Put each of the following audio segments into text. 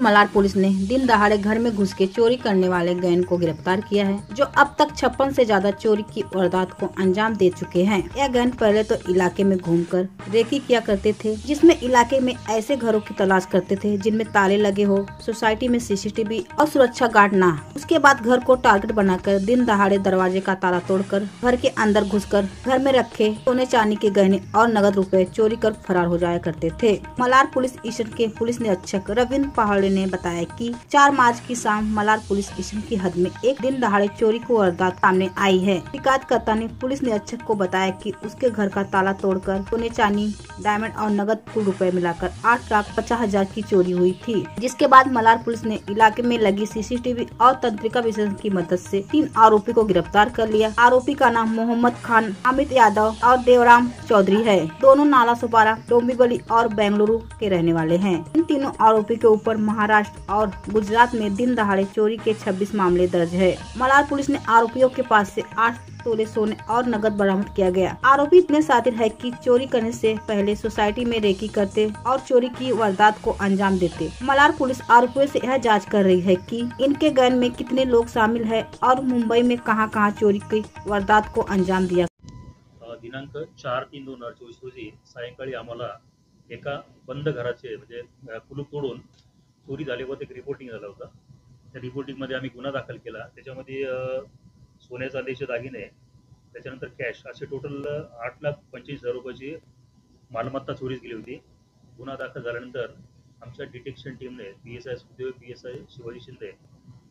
Malhar police ने दिन दहाड़े घर में घुस के चोरी करने वाले गैंग को गिरफ्तार किया है, जो अब तक 56 से ज्यादा चोरी की वारदात को अंजाम दे चुके हैं। यह गैंग पहले तो इलाके में घूमकर रेकी किया करते थे, जिसमें इलाके में ऐसे घरों की तलाश करते थे जिनमें ताले लगे हो, सोसाइटी में सीसीटीवी और सुरक्षा गार्ड ना। उसके बाद घर को टारगेट बनाकर दिन दहाड़े दरवाजे का ताला तोड़कर घर के अंदर घुसकर घर में रखे सोने चांदी के गहने और नगद रुपए चोरी कर फरार हो जाया करते थे। मलार पुलिस स्टेशन के पुलिस निरीक्षक रविंद्र पहाड़े ने बताया कि 4 मार्च की शाम मलार पुलिस स्टेशन की हद में एक दिन दहाड़े चोरी की वारदात सामने आई है। शिकायतकर्ता ने पुलिस निरीक्षक को बताया कि उसके घर का ताला तोड़कर सोने चांदी, डायमंड और नगद कुल रुपए मिलाकर 8,50,000 की चोरी हुई थी। जिसके बाद मलार पुलिस ने इलाके में लगी सीसीटीवी और तंत्रिका विशेषज्ञ की मदद से 3 आरोपी को गिरफ्तार कर लिया। आरोपी का नाम मोहम्मद खान, अमित यादव और देवराम चौधरी है। दोनों नाला सुपारा, डोंबिवली और बेंगलुरु के रहने वाले हैं। इन तीनों आरोपी के ऊपर महाराष्ट्र और गुजरात में दिन दहाड़े चोरी के 26 मामले दर्ज है। मलार पुलिस ने आरोपियों के पास से 8 तोले सोने और नगद बरामद किया गया। आरोपी इतने शातिर है कि चोरी करने से पहले सोसाइटी में रेकी करते और चोरी की वारदात को अंजाम देते। मलार पुलिस आरोपियों से यह जांच कर रही है कि इनके गैंग में कितने लोग शामिल है और मुंबई में कहां-कहां चोरी की वारदात को अंजाम दिया। दिनांक 4/3/2024 रोजी सायंकाळी आम्हाला एका बंद घराचे म्हणजे कुलूप तोडून चोरी झाल्यावर एक रिपोर्टिंग झाला होता। त्या रिपोर्टिंगमध्ये आम्ही गुन्हा दाखल केला। त्याच्यामध्ये सोन्या चांदीचे दागिने, त्याच्यानंतर कॅश असे टोटल 8,25,000 रुपयाची मालमत्ता चोरीस गेली होती। गुन्हा दाखल झाल्यानंतर आमच्या डिटेक्शन टीमने PSI सुदेव, PSI शिवाजी शिंदे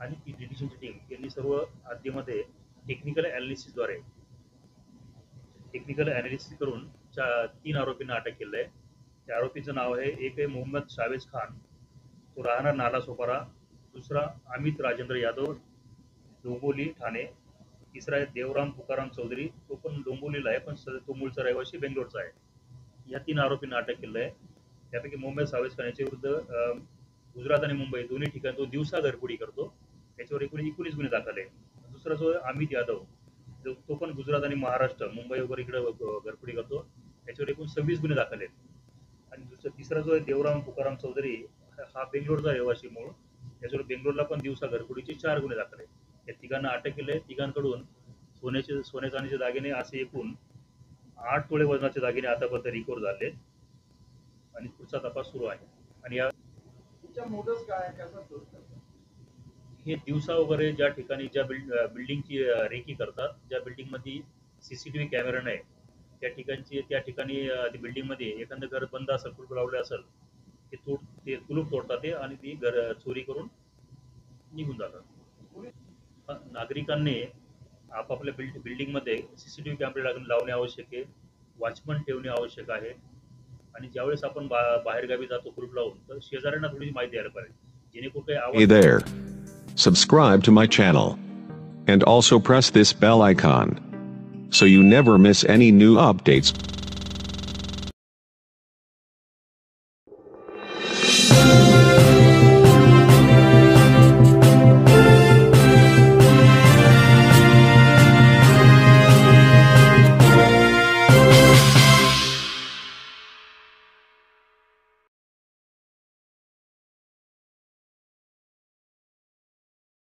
आणि ती डिटेक्शनची टीम यांनी सर्व आधीमध्ये टेक्निकल ॲनालिसिस करून 3 आरोपींना अटक केलं आहे। त्या आरोपीचं नाव आहे, एक आहे मोहम्मद शावेज खान, तो राहणार नाला सोपारा, दुसरा अमित राजेंद्र यादव, डोंबिवली ठाणे, तिसरा आहे देवराम तुकाराम चौधरी, तो पण डोंबिवलीला आहे पण तो मूळचा रहिवासी बेंगलोरचा आहे। या 3 आरोपींना अटक केलं आहे। त्यापैकी मोहम्मद शावेज खान याच्या विरुद्ध गुजरात आणि मुंबई दोन्ही ठिकाणी तो दिवसा घरफोडी करतो, त्याच्यावर एकूण 19 गुन्हे दाखल आहे। दुसरा जो अमित यादव, तो पण गुजरात आणि महाराष्ट्र, मुंबई वगैरे इकडे घरफोडी करतो, त्याच्यावर एकूण 26 गुन्हे दाखल आहेत। आणि तिसरा जो आहे देवराम तुकाराम चौधरी, हा बेंगलोरचा रहिवासी मूळ, त्याच्यावर बेंगलोरला पण दिवसा घरफोडीचे 4 गुन्हे दाखल आहेत। या तिघांना अटक केले आहे। तिघांकडून सोने चांदीचे दागिने असे एकूण 8 तोळे वजनाचे दागिने आतापर्यंत रिकव्हर झाले आणि पुढचा तपास सुरू आहे। आणि या मोडस काय कसा शोध करतात हे दिवसा वगैरे ज्या ठिकाणी ज्या बिल्डिंगची रेकी करतात, ज्या बिल्डिंगमध्ये CCTV कॅमेरा नाही त्या ठिकाणी बिल्डिंगमध्ये एखादं घर बंद असेल, कुलूप लावले असेल, ते कुलूप तोडतात ते आणि ती घर चोरी करून निघून जातात। नागरिकांनी आपापल्या बिल्डिंगमध्ये CCTV कॅमेरे लावणे आवश्यक आहे, वॉचमन ठेवणे आवश्यक आहे आणि ज्यावेळेस आपण बाहेरगावी जातो कुलूप लावून, तर शेजाऱ्यांना थोडी माहिती द्यायला पाहिजे, जेणेकरून काही आवाज। Hey there. Subscribe to my channel. And also press this bell icon so you never miss any new updates.